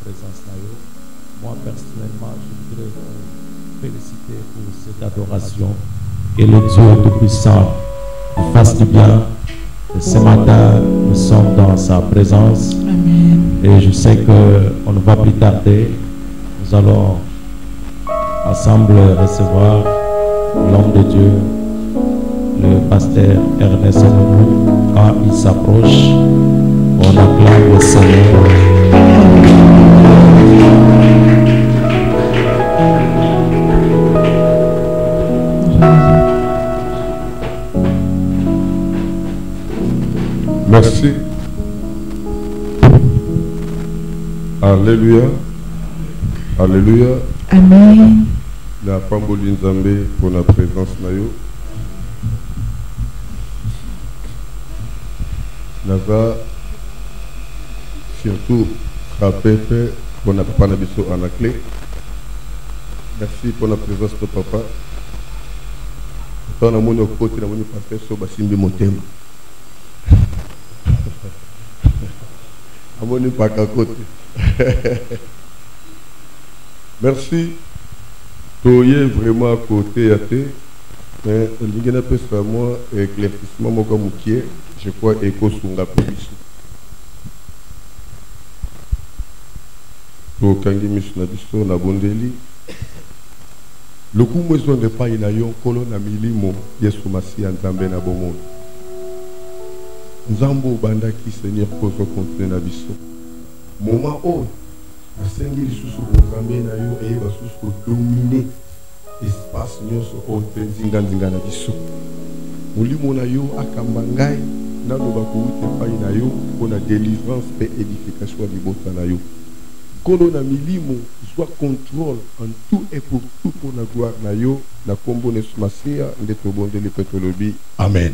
présence. Moi, personnellement, je voudrais vous féliciter pour cette adoration. Que le Dieu Tout-Puissant nous fasse du bien. Et ce matin, nous sommes dans sa présence. Amen. Et je sais qu'on ne va plus tarder. Nous allons ensemble recevoir l'homme de Dieu, le pasteur Ernest Oumou. Quand il s'approche, on acclame le Seigneur. Merci. Alléluia. Alléluia. Amen. La Pamboli Nzambe pour la présence nayo. Naza surtout frappé pour la papa Nabiso en la clé. Merci pour la présence de papa. Dans la mon côté, la mon pasteur sur Basimbi Motem. Amoni pas qu'à côté. Merci. Toye vraiment à côté à té. Mais il y a un peu sur moi éclaircissement mon comme qui je crois écho sur la police. Pour kangi misna biso na bondeli. Le coup moi je ne pas inayon kolo na milimo Yesu Masia Nzambe na bomo. Nzambo banda ki Seigneur kozo continuer na biso. Moment o asengi lisusu Nzambe na yo e basusu ko dominer espace nyonso o tenzinga nzinga na biso. Molimo na yo akamba ngai na loba kuute pai na yo pona délivrance et édification libota na yo. Kolo na milimo soit contrôle en tout et pour tout pour la gloire na yo na kombo Yesu Masia ndeto bondeli petolobi. Amen.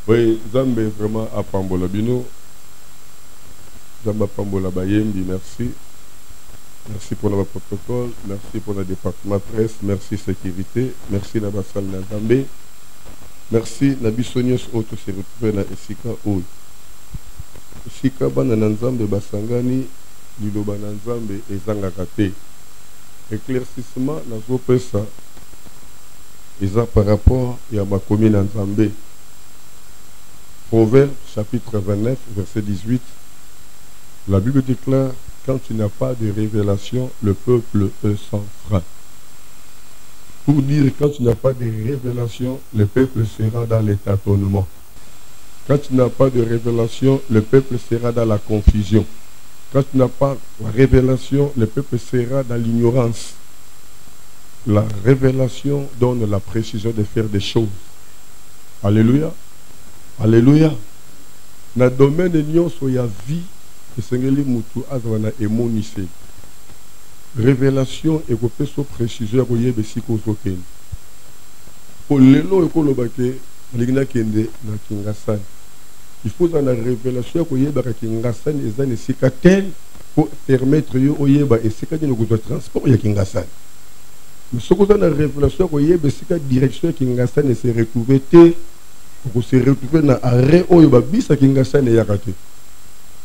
Oui, Zambé vraiment à Pambola Bino. Zamba Pambola Bayembi, merci. Merci pour le protocole, merci pour le département presse, merci sécurité, merci na basal na Zambé. Merci na bisonios auto se retrouver na Esika Oy. Esika bana na Nzambe basangani liloba na Nzambe ezanga kate. Éclaircissement na zopesa eza par rapport ya bakomi na Nzambe. Proverbe chapitre 29 verset 18. La Bible déclare: quand tu n'as pas de révélation, le peuple est sans frein. Pour dire quand tu n'as pas de révélation, le peuple sera dans le tâtonnement. Quand tu n'as pas de révélation, le peuple sera dans la confusion. Quand tu n'as pas de révélation, le peuple sera dans l'ignorance. La révélation donne la précision de faire des choses. Alléluia. Alléluia. Dans le domaine de nyonso ya vie, esengeli mutu azwana emonise. Révélation et kopeso précision ko yebe siko zokeni. Pour lelo ekolobake ligna kende na kingasani. Il faut dans la révélation ko yeba ka kingasani ezane sika tel pour permettre yo oyeba esika dino ko transport ya kingasani. Mais ce que dans la révélation ko yeba sika direction kingasani se retrouver te on se retrouve dans arrêt oyo babisa kingasane yakate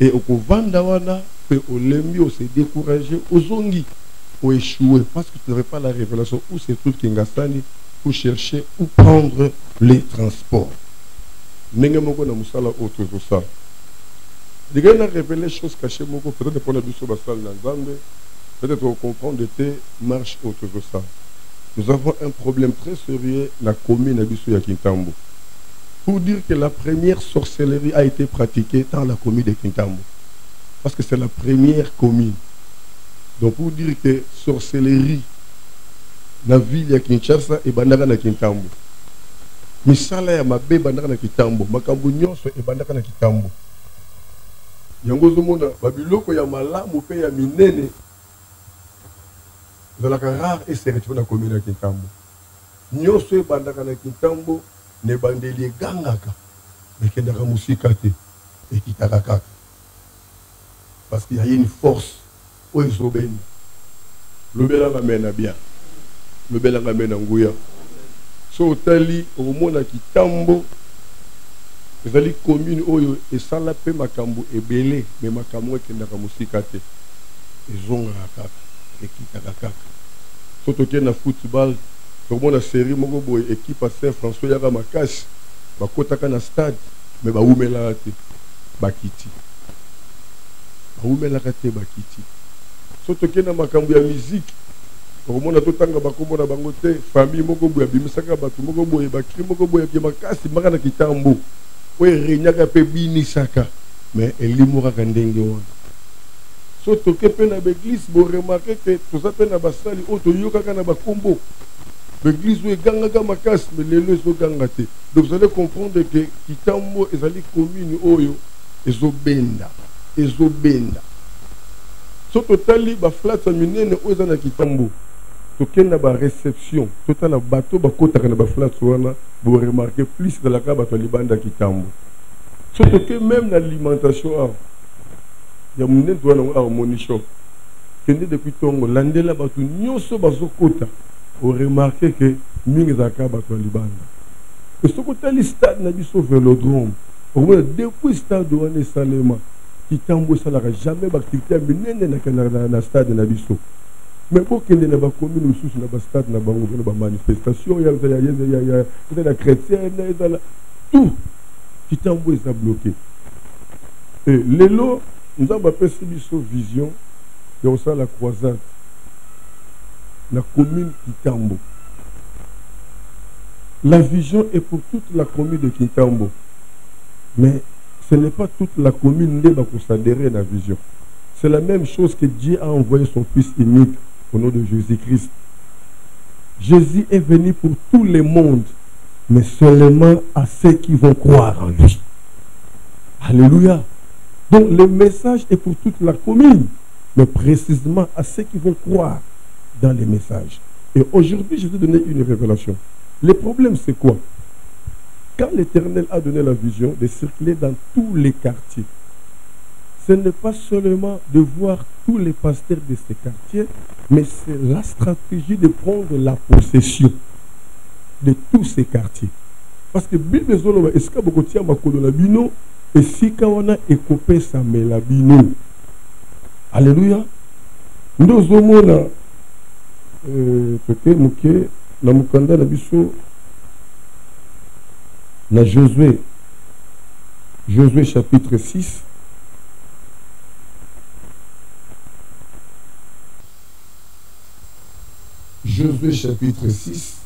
et on vanda wana pe olembi on se décourager ozongi ou échouer parce que tu n'aurais pas la révélation où se trouve kingasane pour chercher ou prendre les transports. Nenge moko na musala autre que ça. Diga na révéler choses cachées moko peut-être pour la biso basal na Nzambe peut-être on comprend de tes marches autre que ça. Nous avons un problème très sérieux la commune na biso ya Kintambo. Pour dire que la première sorcellerie a été pratiquée dans la commune de Kintambo. Parce que c'est la première commune. Donc pour dire que sorcellerie, la ville de Kinshasa et Bandaka na Kintambo. Misala ya mabe Bandaka na Kintambo. Makambu nyonso et Bandaka na Kintambo. Yangozo mona, babiloko ya malamu pe ya minene. De la rare et c'est retrouvé dans la commune de Kintambo. Nyonso et Bandaka na Kintambo. Ne bandeli gangaka mais qui n'a musika te et qui tarakaka parce qu'il y a une force où ils sont bénis le bel la mena bien le bel la mena nguya so tali au mona Kitambo ezali commune oyo esala pe makambo ebele mais makambo ekendaka mosika te ezongaka kaka ekitaka kaka so tokende na football tokomona série moko boye équipe à Saint-François yaka makasi bakotaka na stade mais baumelaka te bakiti baumelaka te bakiti so tokende na makambo ya musique tokomona totanga bakombo na bango te famille moko boye abimisaka bato moko boye bakri moko boye ya makasi mbaka na kitambo oyo erenyaka mpe binisaka mais elimoraka ndenge wana so toke mpe na baeglise boremarke ke toza mpe na basali oyo toyokaka na bakombo baeglise oyo egangaka makasi mais lelo ezoganga te donc vous allez comprendre que kitambo ezali commune oyo ezobenda so totali baflate ya minene oyo eza na kitambo tokende na baréception totala bato bakotaka na baflate wana boremarke plus ezalaka bato ya libanda ya kitambo so toke même na alimentation awa ya monene towana yango harmonie shop kende depuis ntongo landela bato nyonso bazokota oremarke ke mingi ezalaka bato ya libanda soki otali stade na biso velodrome okomona depuis stade wana esalema kitambo esalaka jamais baactivité ya minene na stade na biso mais bokende na bacommune mosusu na bastade na bango mpona bamanifestation ezala chrétienne ezala tout kitambo eza bloqué lelo nzambe apesi biso vision ya kosala croisade la commune Kitambo. La vision est pour toute la commune de Kitambo. Mais ce n'est pas toute la commune qui va considérer la vision. C'est la même chose que Dieu a envoyé son Fils unique au nom de Jésus-Christ. Jésus est venu pour tout le monde, mais seulement à ceux qui vont croire en lui. Alléluia. Donc le message est pour toute la commune, mais précisément à ceux qui vont croire dans les messages. Et aujourd'hui, je vais donner une révélation. Le problème, c'est quoi? Quand l'Éternel a donné la vision de circuler dans tous les quartiers, ce n'est pas seulement de voir tous les pasteurs de ces quartiers, mais c'est la stratégie de prendre la possession de tous ces quartiers. Parce que Bible Zolo est-ce que beaucoup de makolo la bino et si kawana ekopé sa la bino. Alléluia. Nous sommes peut-être muke na mukanda na biso na Josué chapitre 6. Josué chapitre 6,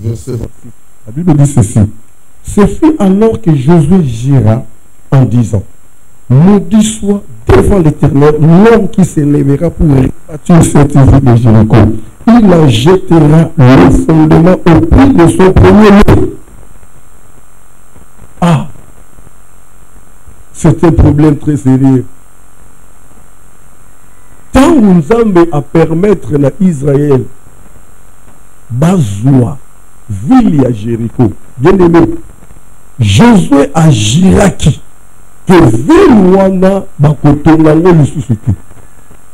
verset 26. La Bible dit ceci. Ce fut alors que Josué gira en disant: maudit soit devant l'Éternel l'homme qui s'élèvera pour rebâtir cette ville de Jéricho. Il la jettera le fondement au pied de son premier-né. Ah, c'est un problème très sérieux. Tant Nzambe a permettre à Israël Bazoua, ville à Jéricho, bien aimé, Josué agira qui que ville wana bakotonga ngo lisusu te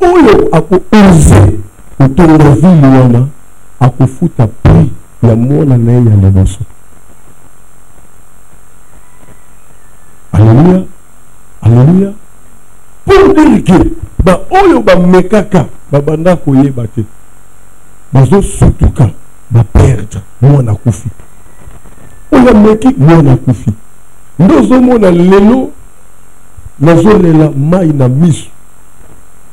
oyo ako oser kotonga ville wana akofuta prix ya mwana na ye ya liboso. Alléluia, alléluia. Pour dire que ba oyo ba mekaka babanda koyeba te bazo sutuka ba perdre mwana kufi oyo meki mwana kufi ndozo mona lelo nazolela mai na miso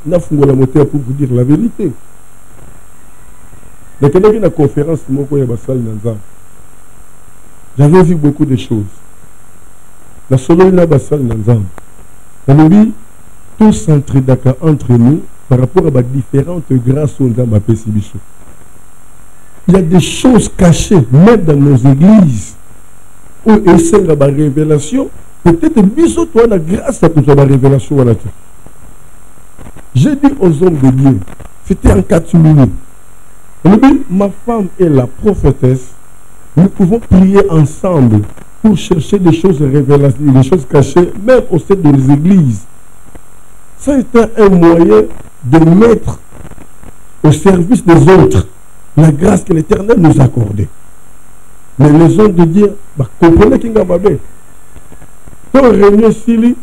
nafungola moteur pour vous dire la vérité. Nakendaki na conférence moko ya basali na Nzambe, j'avais vu beaucoup de choses na solo na basali na Nzambe nalobi tout s'entraidaka entre nous par rapport à les différentes grâces au Nzambe apesi biso. Il y a des choses cachées même dans nos églises où essaie la révélation. Peut-être biso toi la grâce à toute la révélation. J'ai dit aux hommes de Dieu, c'était en 4 minutes. Ma femme est la prophétesse. Nous pouvons prier ensemble pour chercher des choses révélées, des choses cachées, même au sein des églises. Ça a été un moyen de mettre au service des autres la grâce que l'Éternel nous a accordée. Mais les hommes de Dieu, comprenez qu'il y a Tant réunion Sili,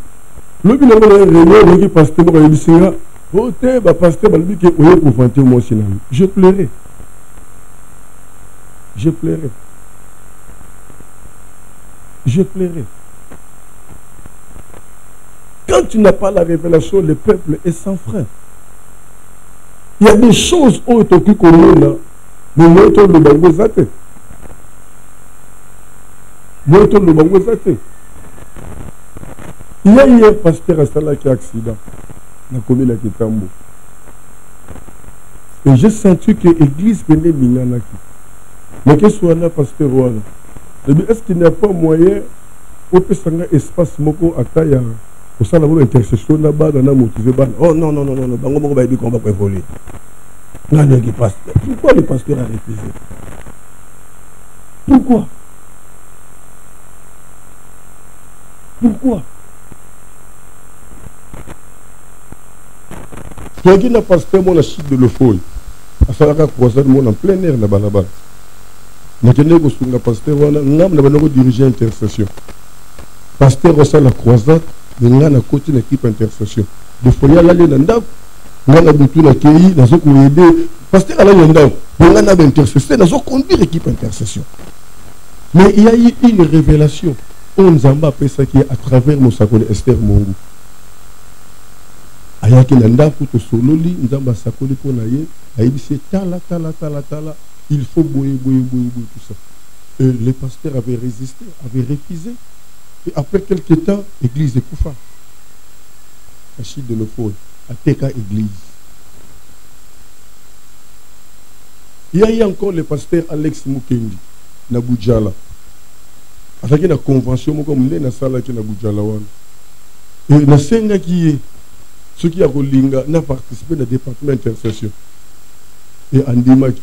le bilan de la réunion, le pasteur m'a dit ça. Oh, t'es bah pasteur, bah lui qui est pour vanter moi aussi. Je pleurais. Je pleurais. Je pleurais. Quand tu n'as pas la révélation, le peuple est sans frein. Il y a des choses où tu occupes comme là, mais moi, tu le bango zate. Moi, tu le bango zate. Il y a eu un pasteur à Salah qui a accident. Dans la commune de Kitambo. Et j'ai senti que l'église venait Minganaki. Mais qu'est-ce que soit pasteur Rwanda? Est-ce qu'il n'y a pas moyen de faire un espace moko à taille pour ça d'avoir une intercession là-bas, dans la motivé? Oh non, non, non, non, non, on va dire qu'on va pas évoluer. Non, non, pourquoi le pasteur a refusé? Pourquoi? Pourquoi? Il y a un pasteur, mon chute de l'eau-folle. À ça, la croisade, mon en plein air, là-bas, là-bas. Maintenant, le pasteur, on a dirigé l'intercession. Pasteur, on a la croisade, on a la côté de l'équipe intercession. De folie, là, il y a un dab, on a beaucoup de pays, on a beaucoup aidé. Pasteur, là, il y a un dab, on a l'intercession, on a conduit l'équipe intercession. Mais il y a eu une révélation. On nous a appelé ça qui est à travers mon sacré Esther Mongo. Ayaki nanda kuto sololi nzamba sakoli pona ye aibisi tala il faut boyer tout ça. Et les pasteurs avaient résisté, avaient refusé. Et après quelques temps, l'église est koufa. Achille de l'Eau-Folle, à Teka église. Il y a eu encore le pasteur Alex Mukendi, na Boudjala. Avec une convention, comme on est dans la salle qui na Boudjala. Et na senga qui est ceux qui ont participé au département d'intercession. Et Andimaki,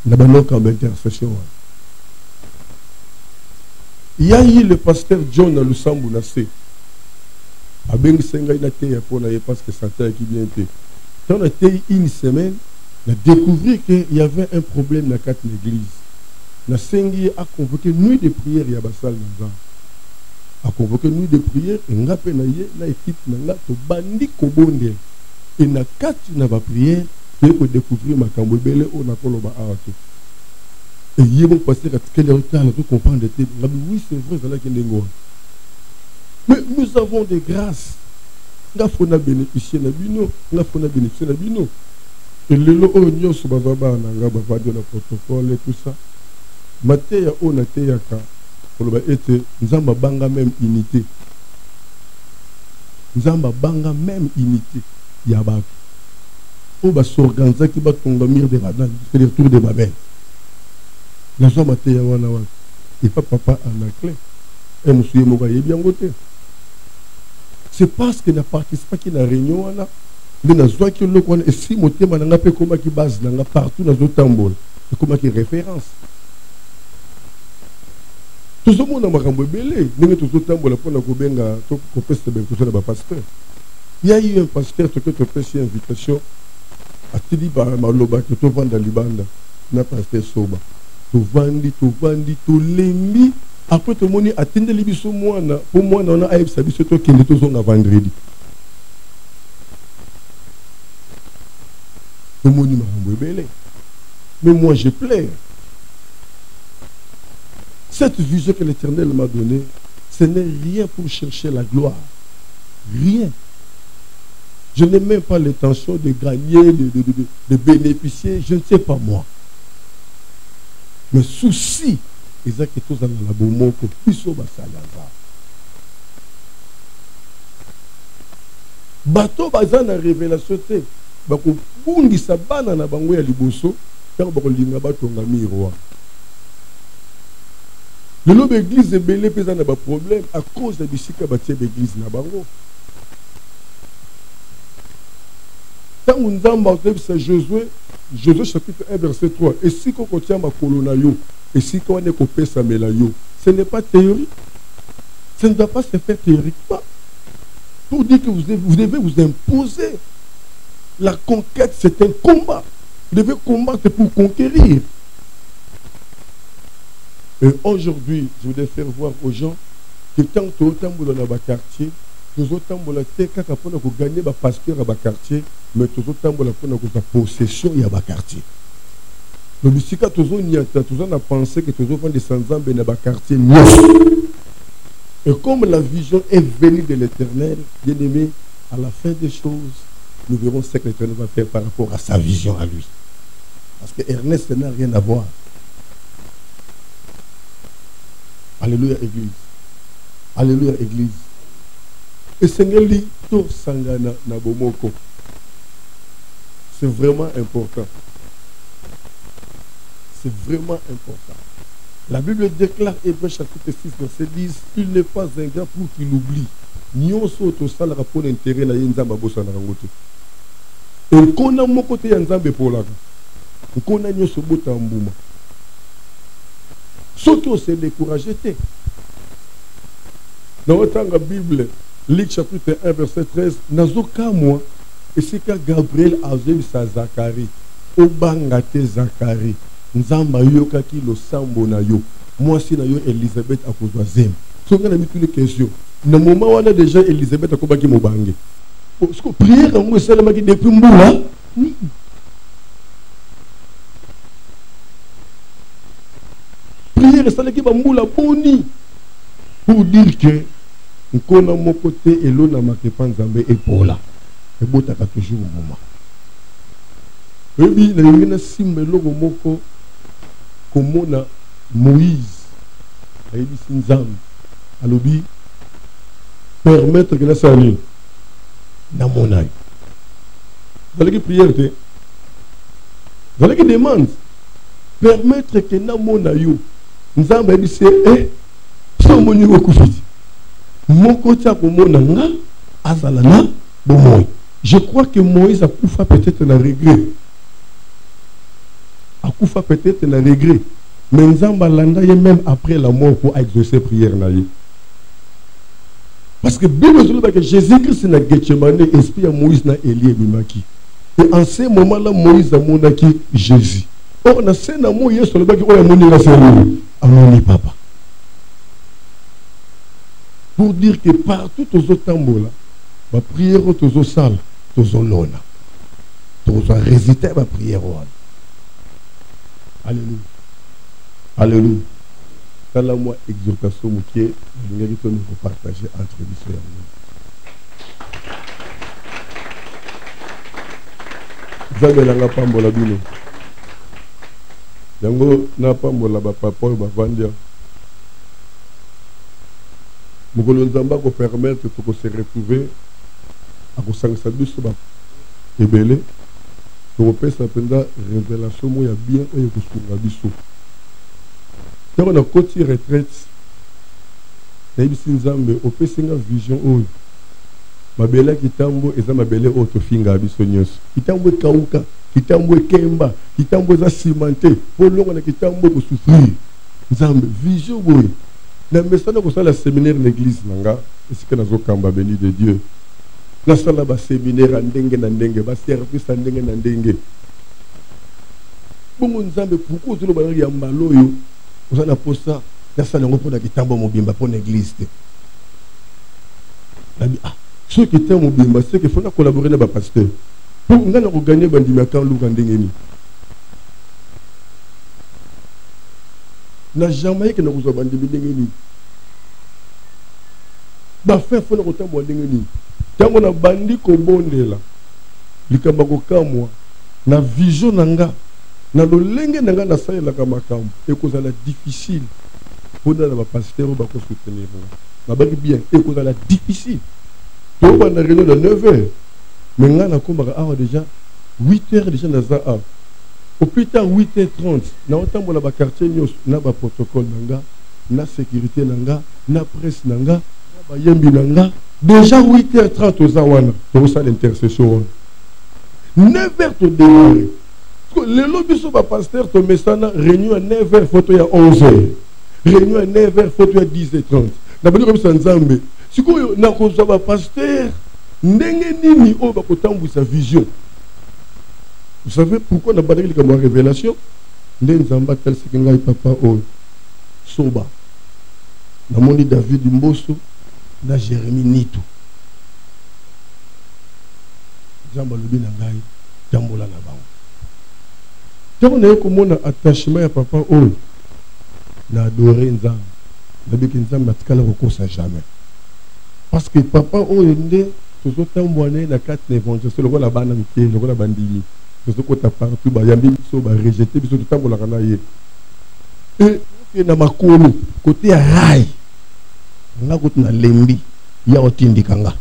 n'a pas d'intercession. Il y a eu le pasteur John à Lusambu Nassé. A Ben Senga, il a été parce que ça a été bien été. Quand on a été une semaine, on a découvert qu'il y avait un problème dans la carte de l'église. Nasengi a convoqué nuit de prière, il y a Bassal Nazar. A convoqué nuit de prière et on a pénaillé la équipe nanga to bandi kobonde et na kati na ba prière tu peux découvrir ma kambobele on a koloba arato et yebo passer à quel retard là tout comprendre de oui c'est vrai ça là qui est. Mais nous avons des grâces nga fona bénéficier na bino nga fona bénéficier na bino et le lo onyo so baba nanga baba de la protocole et tout ça mateya on a teyaka Nzamba banga même unité. Nzamba banga même unité. Yabak. On va s'organiser qui va tomber de Badan, c'est le retour de Babel. La somme a été wana. Et papa a la clé. Et monsieur Mogaye bien voté. C'est parce qu'il n'a participé à la réunion là. Mais dans ce qui le connaît, et si mon thème n'a pas comment qui base partout dans le tambour, et comment qui référence. Tout le monde a marqué belé, mais tout le temps pour la kobenga to kopeste ben tout ça ba pasteur. Il y a eu un pasteur qui te fait une invitation à te dire par maloba que tu vends dans libanda na pasteur soba. Tu vandi tu lembi après tout le monde attendre libiso moana pour moi on a aïe sabi surtout qu'il est toujours na vendredi. Tout le monde m'a belé. Mais moi je pleure. Cette vision que l'Éternel m'a donnée, ce n'est rien pour chercher la gloire. Rien. Je n'ai même pas l'intention de gagner, de bénéficier, je ne sais pas moi. Mais souci, Isaac est tous dans la bombe pour puisse au basalaza. Bateau bazan a révélation te, bako bungi sabana na bango ya liboso, car bako linga batonga miroir. Le nom de l'église est belé, mais il y a un problème à cause de l'église. Quand on a c'est Josué chapitre 1, verset 3. Et si on tient ma colonayo, et si on est coupé sa mélayo, ce n'est pas théorique. Ça ne doit pas se faire théoriquement. Pour dire que vous devez vous imposer. La conquête, c'est un combat. Vous devez combattre pour conquérir. Et aujourd'hui, je voudrais faire voir aux gens que tant que tu dans le quartier, tu as gagner le pasteur à quartier, mais tu as la possession de la quartier. Le bisika tu as pensé que tu as des sans-âmes dans le quartier. Et comme la vision est venue de l'Éternel, bien aimé, à la fin des choses, nous verrons ce que l'Éternel va faire par rapport à sa vision à lui. Parce que Ernest n'a rien à voir. Alléluia, Église. Alléluia, Église. Et Seigneur, tout sangana na bomoko. C'est vraiment important. C'est vraiment important. La Bible déclare, Hébreux chapitre 6, verset 10, il n'est pas ingrat pour qu'il oublie. Nyonso to sala pour l'intérêt na yenzamba bosa na rangote. Et qu'on a mon côté yanzambe pour la. Qu'on a nyonso bota mbuma. Surtout c'est découragé. Dans la Bible, Luc chapitre 1, verset 13, Nazoka moi, et c'est que Gabriel a vu sa Zacharie, Obangate Zacharie, Nzamba yoka ki lo sambo na yo, moi si na yo Elisabeth a kozwazem. So on a mis toutes les questions. Dans le moment où on a déjà Elisabeth a kobaki mobange. Parce que prière en moi seulement qui depuis mboula. Prière c'est qui va mboula boni. Pour dire que on a mon côté et l'on a marqué pas Nzambe et pour là. Et botaka toujours au moment. Et puis il y a simbe logo moko comme on a Moïse. Et il dit Nzambe. Alobi permettre que la salut dans mon âme. Vous allez prière, vous allez demande permettre que dans mon âme, nous avons dit c'est son mon kufiti. Mon côté pour mon anga azalana bon. Je crois que Moïse a coufa peut-être un regret. A coufa peut-être un regret. Mais nous avons même après la mort pour exaucer prière naïe. Parce que Bible dit que Jésus-Christ n'a Gethsemane, esprit à Moïse n'a Élie et Bimaki. Et en ce moment-là, Moïse a monaki Jésus. Or, dans ce moment, il y a sur le bac qui a moni la Seigneur. Amoni papa. Pour dire que partout aux autres tambours, ma prière aux autres salles, aux autres lona, aux autres résister ma prière. Alléluia. Alléluia. Dans la moi exhortation moukier, je vais nous partager entre vous et nous. Vous avez la pambola bino. Yango na pambola ba papa ba vandia. Mugolo nzamba ko permettre de se retrouver à ko sangisa biso ba ebele. Pour pesa penda révélation mo ya bien oyo ko sunga biso. Quand on a côté retraite, on peut se vision haut. Ma belle qui tambo et ça ma belle autre finga abissonios. Qui tambo kauka, qui tambo kemba, qui tambo za cimenté. Pour l'on a qui tambo pour souffrir. Nzambe vision boy. Na mesana ko sala séminaire l'église nanga, est-ce que nazo kamba béni de Dieu. Na sala ba séminaire ndenge na ndenge, ba service ndenge na ndenge. Bongo nzambe pourquoi tu lo ba ya mbaloyo? Vous avez posé ça, ça n'a pas de tambour mobimba pour l'église. Ceux qui étaient mobimba, c'est qu'il faut collaborer avec le pasteur. Pour nous gagner des bandimaka l'ougandengeni. N'a jamais que nous avons bandimengeni. Bah fait faut nous tambour ndengeni. Quand on a bandi ko bonde là, likambako kamwa na vision nanga. Na lo lenge nanga na sa la kamakambo et cause la difficile pour na ba pasteur ba ko soutenir na ba bien et cause la difficile to ba na réunion de 9h mais ngana ko ba déjà 8h déjà na za au plus tard 8h30 na otambola ba quartier nyos na ba protocole nanga na sécurité nanga na presse nanga na ba yembi nanga déjà 8h30 aux awana to ça l'intercession 9h to démarrer. Le lobby sur le pasteur, ton message, réunion à 9h, photo à 11h. Réunion à 9h, photo à 10h30. N'a pas dit comme ça, Nzambe. Si vous avez un pasteur, n'engeni au bakotambu sa vision. Vous savez pourquoi on a pas dit comme révélation? Nzamba tel ce qu'il a papa au soba. namoni David Mbosso na Jérémie Nitu Jamba lobi na ngai tambola na bango tango na komona attachement ya papa oyo na adorer nzambe nabiki nzambe atikala kokosa jamais parce que papa oyo nde tozotambola naye na kati na évangéliste lokola bana mike lokola bandimi tozokota partout bayambi biso barejeté biso totambolaka na ye e na makolo kote ya rai nga kuti na lembi ya otindika nga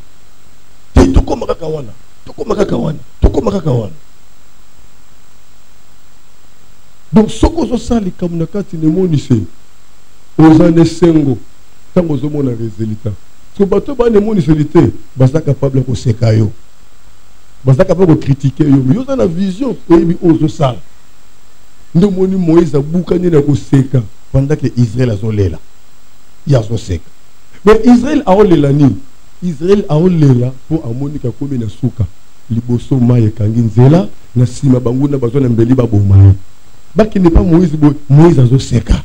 te tokoma kaka wana donc soko ozosala likambo na kati nemonise oza ne sengo ntango ozomona résultat so bato banemoniseli te baza capable koseka yo baza capable kocritique yo yo oza na vision oyebi ozosala nde omoni Moïse abukani na koseka pendant que Israël azolela ya azoseka mais Israël aolela nini Israël aolela po amonika komi na suka liboso mai ekangi nzela na nsima banguna bazwa na mbeli baboma ye bakende pa Moïse azoseka.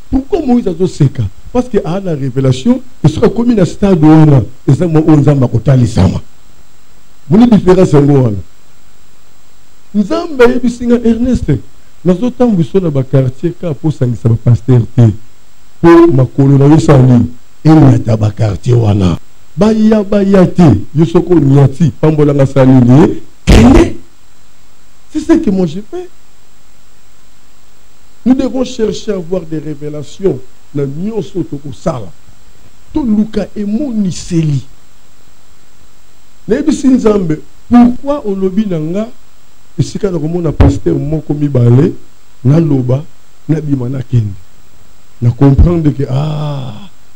Pourquoi Moïse azoseka? Parce que a la révélation et sera commis na stade wana eza mo onzamba kotalisama moni différence yango wana nzambe yebisinga Ernest nazotambuso na bakartier ka po sangisa bapasteur te po makolo na yosani enyata bakartier wana baya te yosoko nyati pambolanga salini kende. C'est ce que moi j'ai fait. Nous devons chercher à avoir des révélations na nyonso toko sala to luka emoniseli nebisi nzambe. Pourquoi olobi nanga esika na komona pasteur moko mibale na loba na bima na kende na comprendre que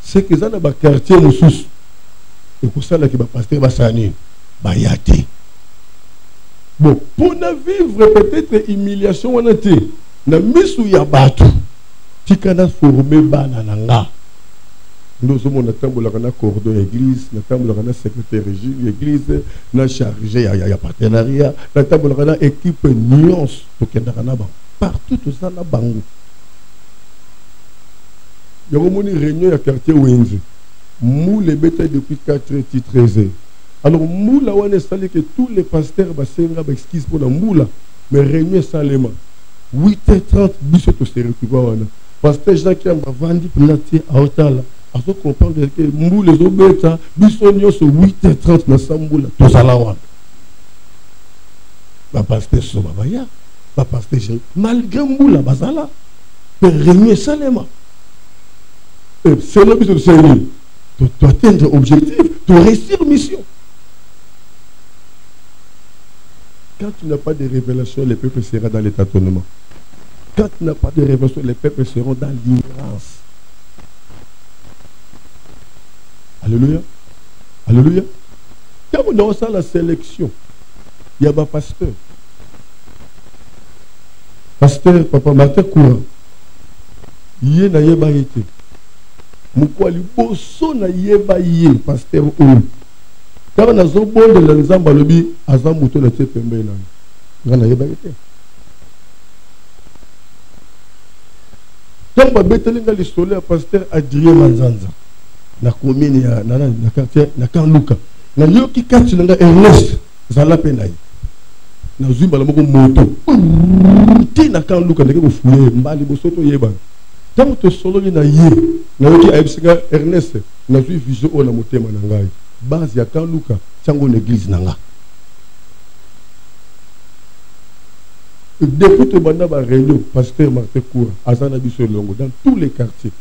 c'est que ça na ba quartier mususu et ko sala ki ba pasteur basani ba yate. Bon, pour na vivre peut-être humiliation wana te na misu ya batu tikana former bana nanga ndo somo na tambola kana cordon église na tambola kana secrétaire église na chargé ya partenariat na tambola kana équipe nuance to kenda kana ba partout tout ça na bango yoko moni réunion ya quartier Wenze moule beta depuis 4h13. Alors moula wana sali que tous les pasteurs basenga ba excuse pour la moula mais réunion salema 8h30 biso to se retrouver wana pasteur Jacques Yamba vandi platier à hôtel à ce comprendre que moule zo beta biso nyoso 8h30 na sambula to sala wana ba pasteur so babaya ba pasteur malgré moula bazala réunion salema c'est le but de Seigneur tu atteindre objectif tu réussir mission. Quand tu n'as pas de révélation, les peuples seront dans les tâtonnements. Quand tu n'as pas de révélation, les peuples seront dans l'ignorance. Alléluia. Alléluia. Quand on a la sélection, il y a un pasteur. Pasteur, papa, Martin Courant. Il y a un été. Moukwali boso na yeba ye pasteur Oulu. Quand on a zobonde la nzamba lobi azamuto na te pembe na ngana yeba yete. Quand ba betelinga l'histoire à pasteur Adrien Manzanza na commune ya na quartier na Kanluka na yoki kati nga Ernest zala penai na zumba la moko moto ti na Kanluka ndeke bofuye mbali bosoto yeba. Tant que solo na ye na yoki aibsinga Ernest na zui vision o na motema na ngai base ya Kanluka tiango l'église nanga. Depuis que banda ba réunion pasteur Martin Coura azana biso longo dans tous les quartiers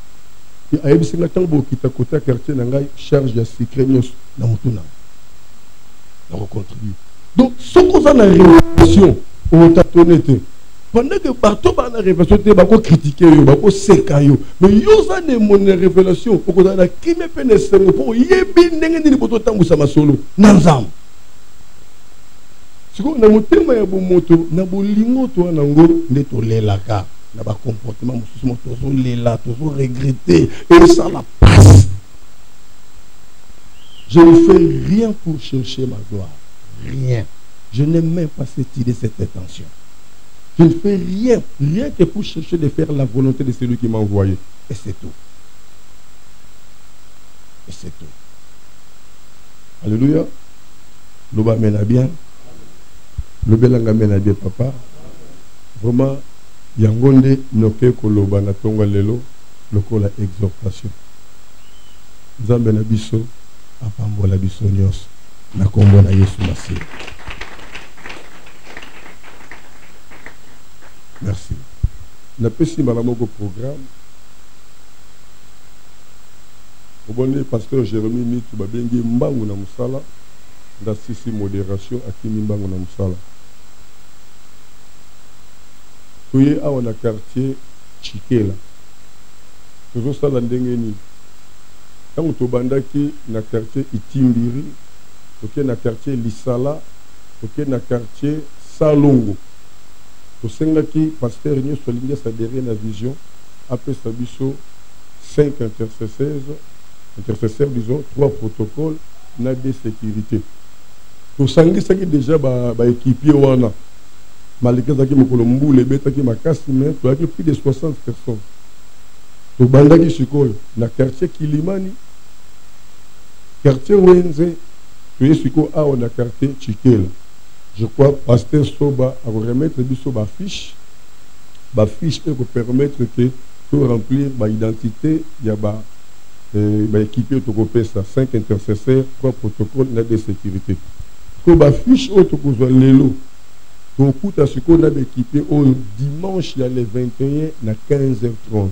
et aibsinga tango kita kota quartier na ngai charge ya secret nyos na mutuna na contribuer. Donc ce qu'on a la révélation on t'a tonné. Pendant que bateau ba na révélation te ba ko critiquer yo ba ko seka yo mais yo za ne mon révélation ko za na kime pene sengo po yebi ndenge ndini boto tambusa masolo na nzam siko na motema ya bomoto na bolingo to na ngo nde to lelaka na ba comportement mususu moto zo lela to zo regretter et ça la passe. Je ne fais rien pour chercher ma gloire, rien. Je n'ai même pas cette idée, cette intention. Je ne fais rien que pour chercher de faire la volonté de celui qui m'a envoyé. Et c'est tout. et c'est tout. Alléluia. Loba mena bien. Lobelanga mena bien papa. Vraiment, yangonde noke koloba na tonga lelo lokola exhortation. Nzambe na biso apambola biso nyos na kombo na Yesu Masihi. Merci. Na pesi malamoko programme. Obonne pasteur Jérémie Nitu babengi mbangu na musala nda sisi modération akimi mbangu na musala. Toye awa na quartier Chikela. Tozo sala ndenge ni. Tango tobandaki na quartier Itimbiri, toke na quartier Lisala, toke na quartier Salongo. Tosengaki pasteur nyonso alingi asadere na vision apesa biso 5 intercesseurs, disons 3 protocoles na de sécurité. Tosangisaki déjà ba équipier wana. Malgré zaki mokolo mbule betaki makasi mais toaki plus de 60 personnes. Tobandaki sikoyo na quartier Kilimani, quartier Wenze, toye sikoyo awa na quartier Chikela. Je crois pasteur Soba a remettre biso ba fiche pour permettre que tout remplir ba identité ya ba équipier to kopesa 5 intercesseurs, 3 protocoles na de sécurité. Ko ba fiche o to kozwa lelo. To kuta siko na ba équipier o dimanche ya le 21 na 15h30.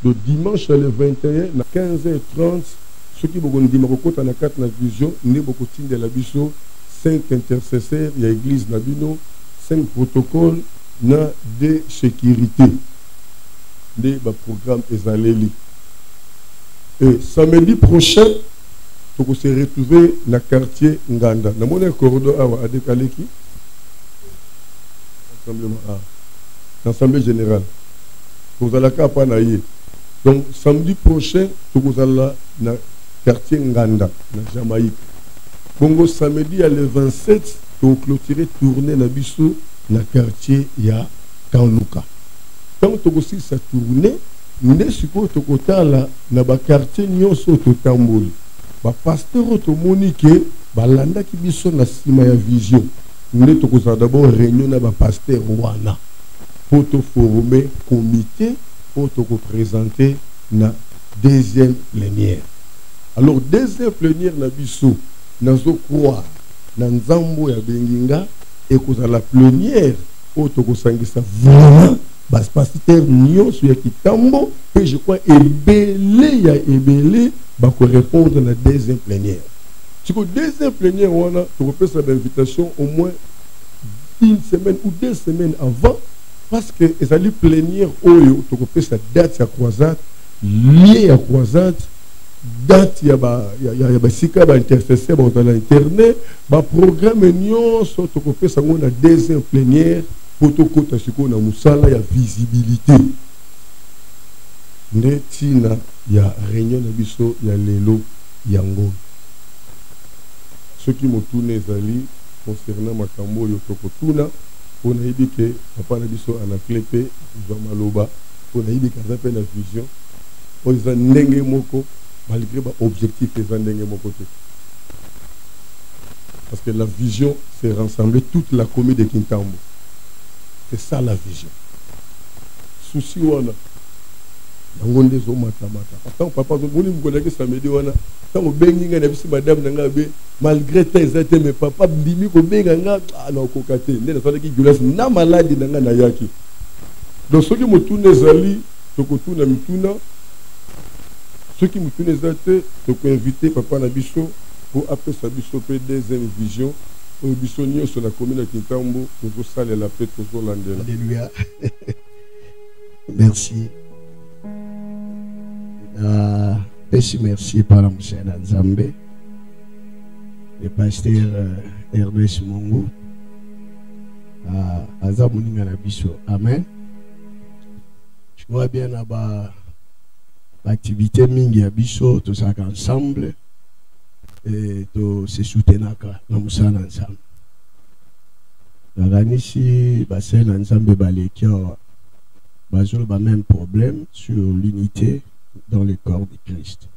Le dimanche le 21 na 15h30 ce qui boko ndima kokota na 4 na vision ne boko tinde la biso 5 intercesseurs, il y a église Nabino, 5 protocoles na de sécurité. De programme Ezaleli. Et samedi prochain, on se retrouver dans le quartier Nganda. Dans mon corridor à Dekaleki, l'Assemblée générale. Vous allez à Panaye. Donc samedi prochain, vous allez dans le quartier Nganda, dans Jamaïque. Bongo samedi à le 27, pour clôturer tourner na biso na quartier ya Kanluka. Quand tu aussi sa tournée, ne siko to kotala na ba quartier nyonso to tamboli. Ba pasteur to monique ba landa ki biso na sima ya vision. Ne to ko d'abord réunion na ba pasteur wana. Pour te former comité pour te présenter na deuxième plénière. Alors deuxième plénière na biso nazo croire na nzambo ya benginga et que la plénière auto kosangisa vraiment bas pasteur nyonso ya kitambo et je crois ebele ba ko répondre na deuxième plénière. Si ko deuxième plénière on a to repesa l'invitation au moins une semaine ou 2 semaines avant parce que ezali plénière oyo to repesa date ya croisade lié à croisade date ya ba sika ba intercesseur ba dans internet ba programme nyonso to kopesa ngo na deuxième plénière pour to kota siko na musala ya visibilité ndetina ya réunion na biso ya lelo yango ce qui mo tourne ezali concernant makambo yo to kotuna on a dit que papa na biso anaclepé zo maloba on a dit que ça fait la vision on ndenge moko malgré l'objectif des endings de mon côté. Parce que la vision, c'est rassembler toute la commune de Kintambo. C'est ça la vision. Souci wana. Nangonde zo mata. Attends papa zo moni mkonaki samedi wana. Tant benginga na bisi madame nanga be malgré tes étés mais papa ndimi ko benga nga na kokate. Ndena sala ki gulas na maladi nanga na yaki. Donc ce qui me tourne zali to ko tuna mituna. Ceux qui me connaissent, je peux inviter Papa Nabiso pour appeler sa biso deuxième vision. Au bisonnier sur la commune de Kintambo, pour vous saluer la paix toujours l'andela. Alléluia. Merci. Merci par la monsieur Nzambe, le pasteur Ernest Mongo. Azamuninga Nabiso. Amen. Je vois bien là-bas. L'activité mingi ya biso to saka ensemble et to se soutenaka na musala ensemble. Baganisi basel ensemble balekio bazolo ba même problème sur l'unité dans le corps de Christ.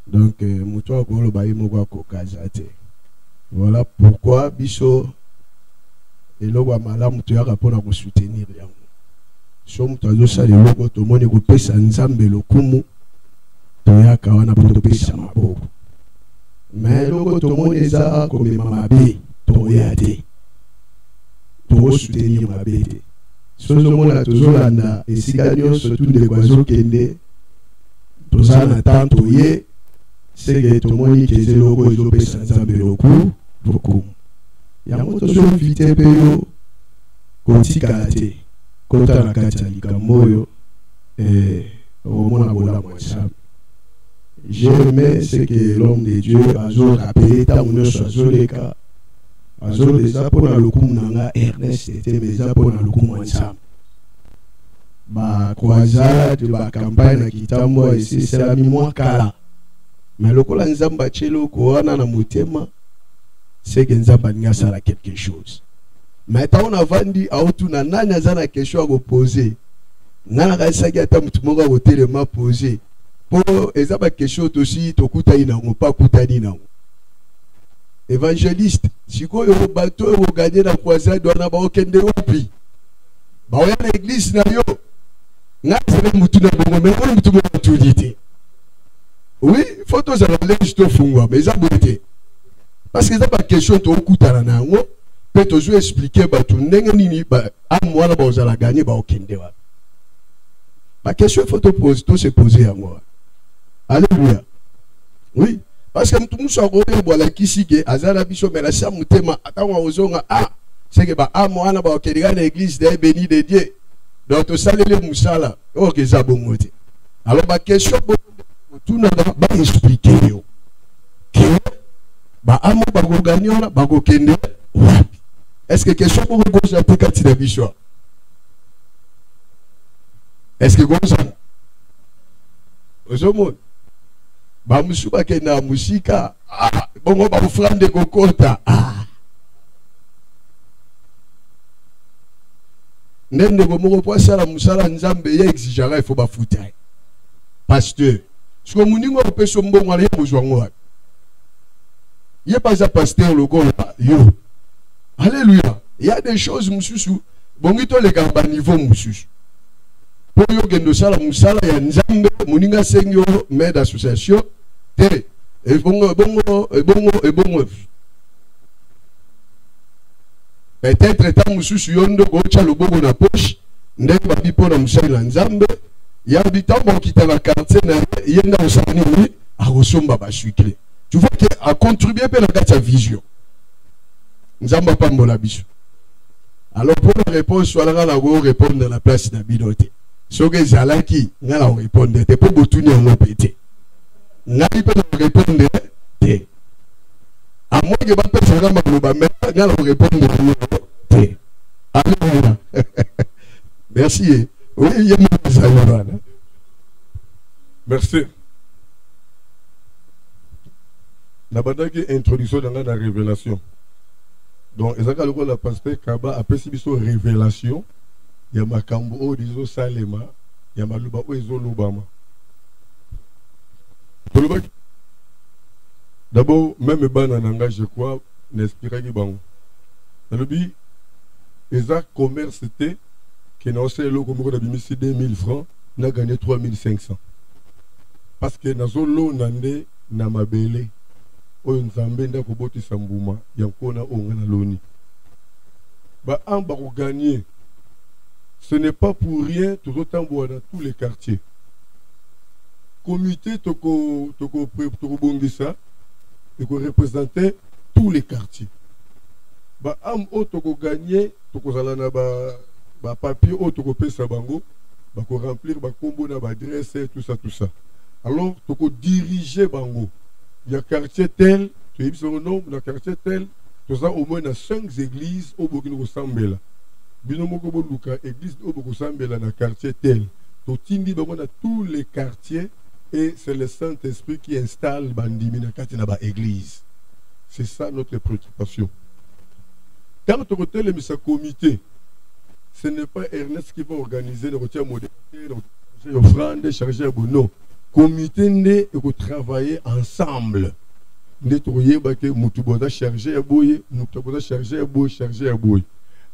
Donc moto akolo ba yimoko kokazate. Voilà pourquoi biso eloko malamu toyaka pona ko soutenir yango. So moto azosa eloko tomoni ko pesa nzambe lokumu toyaka wana poto pesa maboko. Mais eloko tomoni eza komema mabe toyate. To soutenir mabe te. Sozo mona tozolanda esika nyonso tunde kwazo kende tozana tanto ye sege tomoni keze loko ezo pesa nzambe loku lokumu. Yango tozoinvite pe yo kotika te kota na kati ya likambo oyo omona bolamu ensemble. J'aime ce que l'homme de Dieu azo rappelé tango nyonso azoleka azoleza mpona lokumu na nga Ernest ete meza mpona lokumu ensemble. Ba croisade ba campagne na kitambo esalami mwa kala. Mais lokola nzamba chelo ko wana na motema c'est que nzamba nga sala quelque chose. Mais tant on a vendu a otuna nani azana question à poser. Nana ka saki ata mutu moko ko telema poser. Po ezaba question aussi tokuta ina ngo pa kutani na ngo. Évangéliste siko yo bato yo gagner na croisade wana ba okende opi. Ba oya na église na yo. Nga sele mutu na bongo mais ko mutu moko tulité. Oui, photos à la lèche de fungwa, mais ça beauté. Parce que ça pas question de okutana na ngo, peut toujours expliquer ba tu ndenge nini ba amwa na ba ozala gagner ba okende wa. Ba question photo pose tout se poser à moi. Alléluia. Oui, parce que tout muso ko yo bola kisike azala biso mais la sa mutema atangwa ozonga c'est que ba amwa na ba okende na église de béni de Dieu. Donc to salele musala, OK ça bongo te. Alors ba question tout n'a pas expliqué que ba amo ba go gagner on ba go kende. Est-ce que question pour go japon quand il a vu ça? Est-ce que comme ça ozomo ba musuba kena musika bongo ba flam de kokota nende go moko po sala musala nzambe ye exigera il faut ba futa pasteur. Ce que nous avons fait, c'est que nous avons besoin de il n'y a pas un pasteur le là. Alléluia. Il y a des choses, monsieur. Bon, il y a les gars à niveau, monsieur. Pour que nous soyons il y a un zambe, nous avons mais d'association. Et bon. Peut-être, tant monsieur, si on doit le bon dans la poche, nous avons dit pour nous faire l'ensemble. Il y a des temps qui dans la quartier, il y a des gens qui ont un sucré. Tu vois qu'il a contribué à la vision. Nous n'avons pas de biche. Alors pour la réponse, soit là, on répond dans la place de la bidoté. Ce que j'ai là qui, on répond, t'es pas beau tout ni on pété. N'a pas de répondre, t'es. À moins que ma personne n'a pas mais on répond t'es. Alléluia. Merci. Oui, il y a une merci. La bataille qui est introduction dans la révélation. Donc, exactement la pasteur Kaba a perçu une révélation. Il y a Makambo, oh, disons Salema, il y a Maluba, oh, disons Lobama. D'abord, même Banananga, je crois, n'inspire pas Bango. Dans le but, les commerce c'était qui n'a pas eu 2000 francs, n'a gagné 3500. Parce que dans le lot, n'a ma belle, où nous avons gagné Sambouma, il y a encore un loni. Bah, en bas, gagner, ce n'est pas pour rien, tout autant dans tous les quartiers. Comité, toko bongisa, et qu'on représentait tous les quartiers. Bah, en haut, toko gagner, toko zalana ba papier auto copé sabango ba ko remplir ba combo na ba adresse tout ça alors to ko diriger bango il y a quartier tel tu es son nom dans quartier tel tout ça au moins dans 5 églises au bokino ko sambela bino moko bo luka église au boko sambela na quartier tel to tindi bango dans tous les quartiers et c'est le Saint-Esprit qui installe bandimi na kati na ba église. C'est ça notre préoccupation. Quand tu côté le misa comité, ce n'est pas Ernest qui va organiser le retien modéré, le offrande, charger non. comité nde et travailler ensemble. Nde toyeba ke mutu boza chargé boye, mutu boza chargé boye.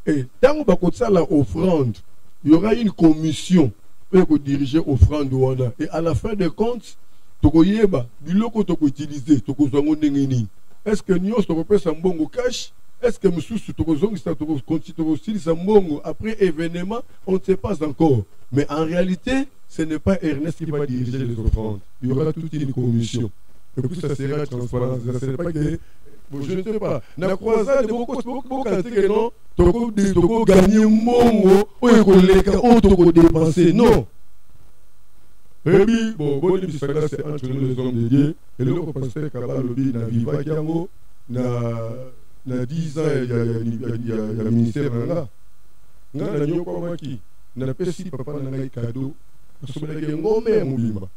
Et tant que ça la offrande, il y aura une commission pour diriger offrande wana. Et à la fin des comptes, tokoyeba biloko toko utiliser, toko zongo ndengeni. Est-ce que nous toko pesa mbongo cash? Est-ce que mususu toko zongo ça toko continue toko utiliser mbongo après événement, on ne sait pas encore. Mais en réalité, ce n'est pas Ernest qui va diriger les offrandes. Il y aura toute une commission. Et puis ça sera transparent. Ce n'est pas que bon, je ne sais pas. Na croisade beaucoup que non, toko gagner mongo, ou toko dépenser. Non. Et puis bon, c'est entre les hommes de Dieu. Et le pasteur Kaba Lobi na Viva Kiango na 10 ans il y a ministère là. Na nyoko maki. Na pesi papa na ngai cadeau. Parce que ngomé mubimba.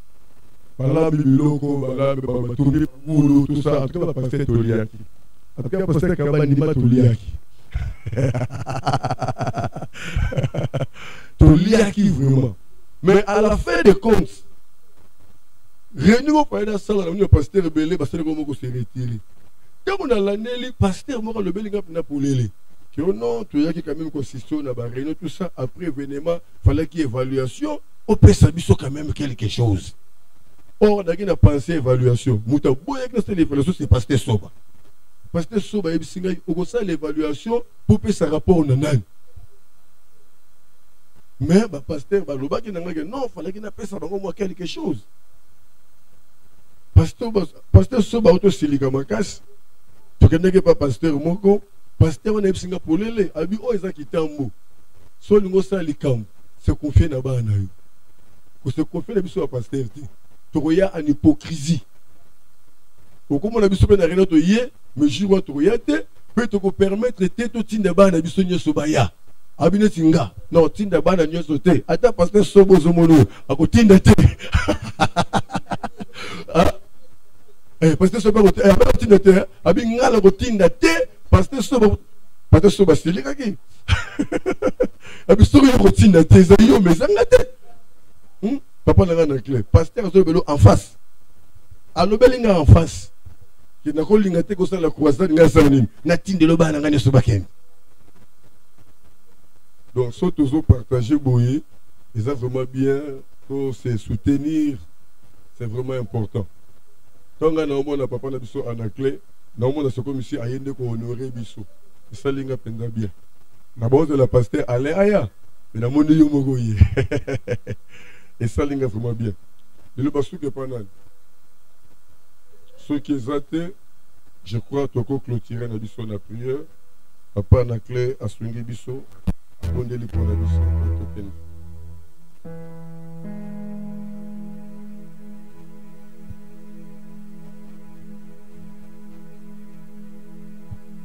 Bala biloko, bala batumbi bulu, tout ça. En tout cas, la pasteur Toliaki. En tout cas, pasteur Kaba Nima Toliaki. Toliaki vraiment. Mais à la fin des comptes, réunion au palais de la salle, le pasteur Belé, pasteur Gomoko s'est retiré. Quand on a l'année, pasteur Mora le Belé n'a pas les. Que non, Toliaki quand même consistait dans la réunion, tout ça. Après événement, il fallait qu'il y ait évaluation. On peut s'habiller quand même quelque chose. Or, on a pensé évaluation. Mouta boya que c'est l'évaluation, c'est pasteur Soba. Pasteur Soba, il y a l'évaluation pour payer sa rapport au nanan. Mais le pasteur Baloba qui n'a pas dit non, il fallait qu'il appelle ça quelque chose. Pasteur Soba, auto silikamakas. Tu connais pas pasteur Moko. Pasteur, on a dit pour les abi oh ils ont quitté un mot. So nous ça likam, c'est confier na ba na yo. Ko se confier na biso à pasteur ti. Toya en hypocrisie. Au comme on a biso na réunion to yé, mais jour to yate, peut te permettre te to tinda ba na biso nyoso baya. Abine tinga. Non, tinda ba na nyoso te. Ata pasteur Sobo zomono, ako tinda te. Ah. Pasteur Sobo tinda te, abi ngala ko tinda te. Pasteur Soba c'est les gars qui Abisouri routine tes aïeux mais zangate papa n'a rien clé pasteur Zobelo en face à l'obelinga en face qui n'a pas l'ingate que ça la croisade n'a zanin n'a tinde le bas n'a gagné sobaken donc soit toujours partager boyer ils ont vraiment bien pour se soutenir c'est vraiment important quand on a au moins papa n'a biso en clé non, on a ce comme ici, aïe, qu'on honorer Bissot. Et ça, l'inga penda bien. La base de la pasteur, allez, aïe, mais la monnaie, yo mogoye. Et ça, l'inga vraiment bien. Et le bassou que pendant. Ceux qui étaient, je crois, toko clôturer na Bissot la prière. Papa na clé à swingi Bissot. On délit pour la Bissot.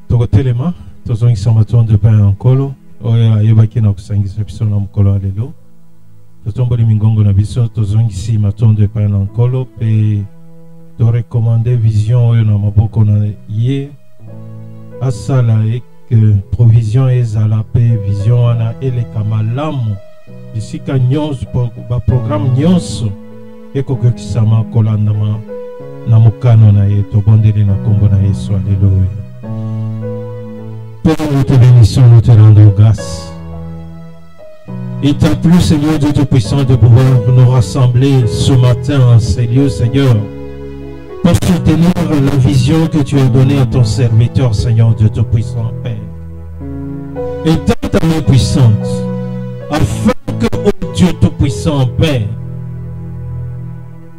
Tokotelema, tozongi samaton de pain en colo, oya yebaki na kusangisa biso na mukolo alelo. Totomboli mingongo na biso, tozongi si maton de pain en colo, pe to recommander vision oyo na maboko na ye asala e que provision ezala pe vision wana eleka malamu bisika nyonso ba programme nyonso ekokokisama kolandama na mokano na ye tobondeli na kombo na Yesu alléluia. Père, nous te bénissons, nous te rendons grâce. Il t'a plu, Seigneur Dieu Tout-Puissant, de pouvoir nous rassembler ce matin en ces lieux, Seigneur, pour soutenir la vision que tu as donnée à ton serviteur, Seigneur Dieu Tout-Puissant, Père. Et dans ta main puissante, afin que, ô Dieu Tout-Puissant, Père,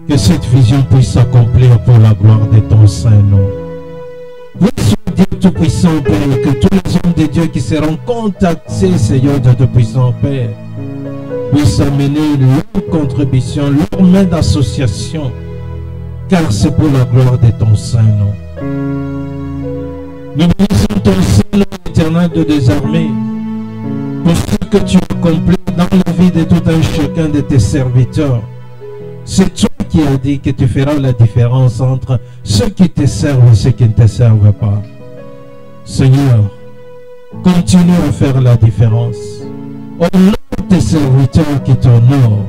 que cette vision puisse s'accomplir pour la gloire de ton Saint-Nom. Oui, Dieu Tout-Puissant, Père, que tous les hommes de Dieu qui seront contactés, Seigneur Dieu Tout-Puissant, Père, puissent amener leur contribution, leur main d'association, car c'est pour la gloire de ton Saint-Nom. Nous bénissons ton Saint-Nom éternel de désarmer pour ce que tu accomplis dans la vie de tout un chacun de tes serviteurs. C'est toi qui as dit que tu feras la différence entre ceux qui te servent et ceux qui ne te servent pas. Seigneur, continue à faire la différence. Honore tes serviteurs qui t'honorent.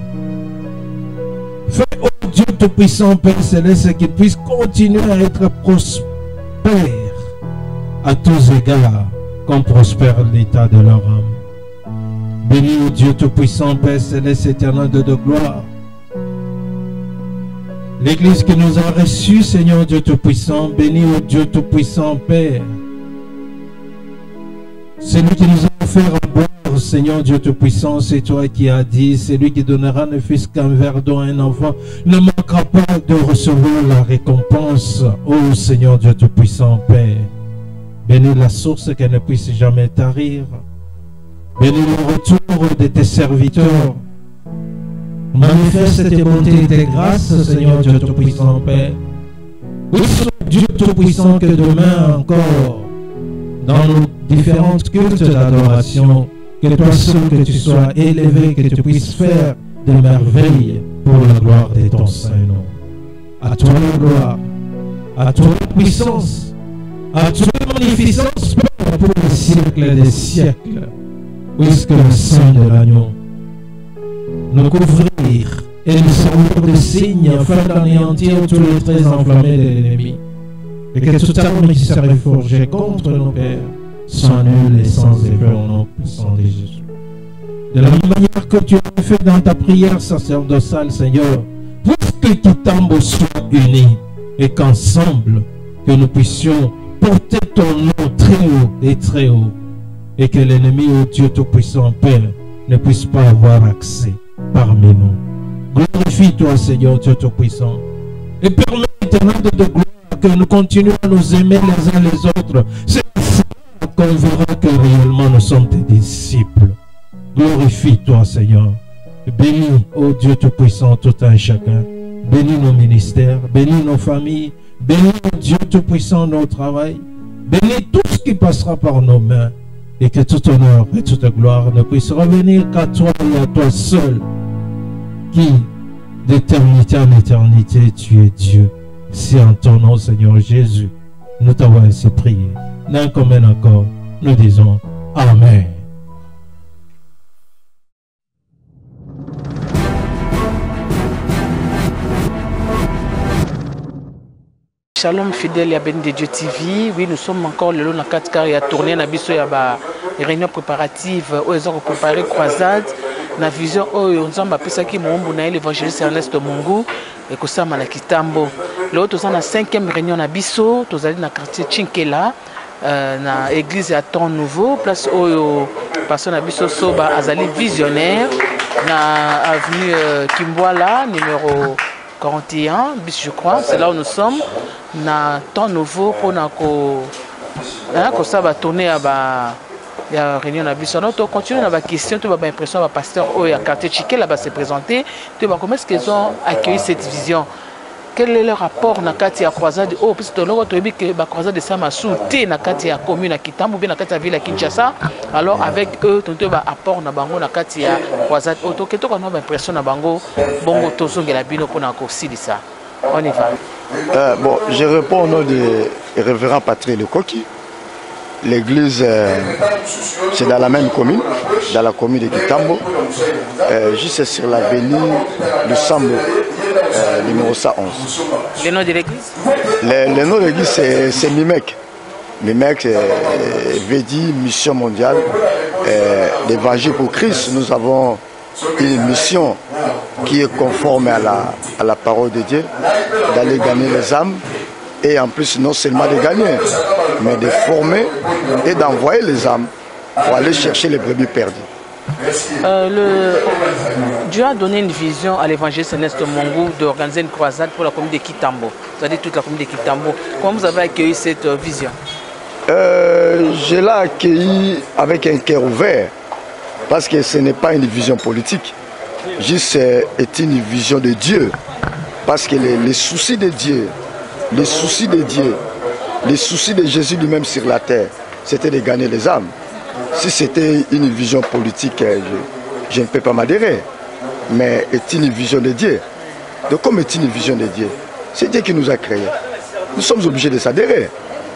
Fais, oh Dieu Tout-Puissant, Père Céleste, qu'il puisse continuer à être prospère à tous égards, comme prospère l'état de leur âme. Bénis, ô Dieu Tout-Puissant, Père Céleste, éternel de gloire, l'Église qui nous a reçus, Seigneur Dieu Tout-Puissant. Bénis, ô Dieu Tout-Puissant, Père, celui qui nous a offert à boire, Seigneur Dieu Tout-Puissant, c'est toi qui as dit, celui qui donnera ne fût-ce qu'un verre d'eau à un enfant ne manquera pas de recevoir la récompense. Ô Seigneur Dieu Tout-Puissant, Père, bénis la source qu'elle ne puisse jamais tarir. Bénis le retour de tes serviteurs. Manifeste tes bontés et tes grâces, Seigneur Dieu Tout-Puissant, Père. Oui, Dieu Tout-Puissant, que demain encore, dans nos différentes cultes d'adoration, que toi seul, que tu sois élevé, que tu puisses faire des merveilles pour la gloire de ton Saint-Nom. À toi la gloire, à toi la puissance, à toi la magnificence, Père, pour les siècles des siècles, puisque le sang de l'agneau nous couvrir et nous servir de signe afin d'anéantir tous les traits enflammés de l'ennemi, et que toute arme qui serait forgée contre nos pères soit nulle et sans effet au nom puissant de Jésus. De la même manière que tu as fait dans ta prière sacerdotale, Seigneur, pour que Kitambo soit unis et qu'ensemble, que nous puissions porter ton nom très haut, et que l'ennemi, ô Dieu Tout-Puissant, Père, ne puisse pas avoir accès parmi nous. Glorifie-toi, Seigneur Dieu Tout-Puissant, et permets, éternel de gloire, que nous continuons à nous aimer les uns les autres. C'est qu'on verra que réellement nous sommes tes disciples. Glorifie-toi, Seigneur. Bénis, ô Dieu Tout-Puissant, tout un chacun. Bénis nos ministères, bénis nos familles, bénis, ô Dieu Tout-Puissant, nos travail. Bénis tout ce qui passera par nos mains. Et que tout honneur et toute gloire ne puisse revenir qu'à toi et à toi seul, qui, d'éternité en éternité, tu es Dieu. C'est en ton nom, Seigneur Jésus, nous t'avons ainsi prié. D'un commun accord, nous disons Amen. Shalom fidèle à Ben de Dieu TV. Oui, nous sommes encore le long de la 4 car il y a tourné na biso ya ba réunion préparative où ils ont préparé croisade na vision où on s'en appelle qui mon na l'évangéliste Ernest Mungu et que ça na Kitambo. L'autre c'est la 5e réunion na biso, tous allés na quartier Chinkela na église à Temps Nouveau, place où personne na biso soba azali visionnaire na avenue Kimboala numéro 41 bis je crois, c'est là où nous sommes na Temps Nouveau pour na ko ça va tourner à ba ya réunion na biso. On continue na ba question, tu vas ba impression ba pasteur au ya quartier Chinkela va se présenter, tu vas comment est-ce qu'ils ont accueilli cette vision, quel est le rapport na kati ya croisade oh parce que l'autre tobi que ba croisade de Samasu té na kati ya commune na Kitambo bien na kati ya ville ya Kinshasa. Alors avec eux tonto ba apport na bango na kati ya croisade auto que to ko na ba impression na bango bongo tozongela bino pona ko silisa. On y va. Bon, je réponds au nom de révérend Patrick Lekoki. L'église, c'est dans la même commune, dans la commune de Kitambo, juste sur l'avenue du Sambo, numéro 111. Le nom de l'église? Le nom de l'église, c'est Mimek. Mimek veut dire mission mondiale d'évangile pour Christ. Nous avons une mission qui est conforme à la parole de Dieu, d'aller gagner les âmes. Et en plus, non seulement de gagner, mais de former et d'envoyer les âmes pour aller chercher les brebis perdues. Dieu a donné une vision à l'évangéliste Ernest Mungu d'organiser une croisade pour la commune de Kitambo. C'est-à-dire toute la commune de Kitambo. Comment vous avez accueilli cette vision? Je l'ai accueilli avec un cœur ouvert, parce que ce n'est pas une vision politique. Juste, c'est une vision de Dieu. Parce que les soucis de Dieu, les soucis de Dieu, les soucis de Jésus lui-même sur la terre, c'était de gagner les âmes. Si c'était une vision politique, je ne peux pas m'adhérer. Mais est une vision de Dieu. Donc comme est une vision de Dieu, c'est Dieu qui nous a créés. Nous sommes obligés de s'adhérer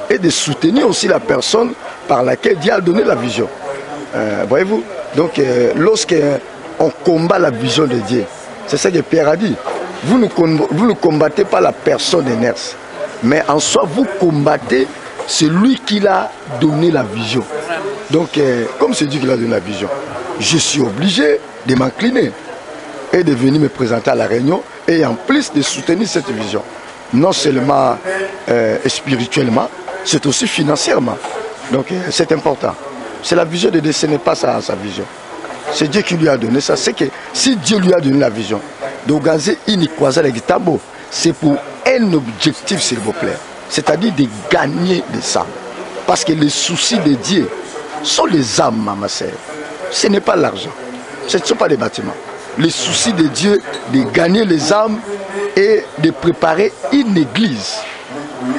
et de soutenir aussi la personne par laquelle Dieu a donné la vision. Voyez-vous? Donc lorsqu'on combat la vision de Dieu, c'est ça que Pierre a dit. vous ne combattez pas la personne Ernest, mais en soi, vous combattez celui qui l'a donné la vision. Donc, comme c'est Dieu qui l'a donné la vision, je suis obligé de m'incliner et de venir me présenter à la réunion et en plus de soutenir cette vision. Non seulement spirituellement, c'est aussi financièrement. Donc, c'est important. C'est la vision de Dieu, ce n'est pas sa vision. C'est Dieu qui lui a donné ça. C'est que si Dieu lui a donné la vision, d'organiser une croisade avec Tambo, c'est pour un objectif, s'il vous plaît. C'est-à-dire de gagner des âmes. Parce que les soucis de Dieu sont les âmes, ma sœur. Ce n'est pas l'argent. Ce ne sont pas les bâtiments. Les soucis de Dieu, de gagner les âmes et de préparer une église.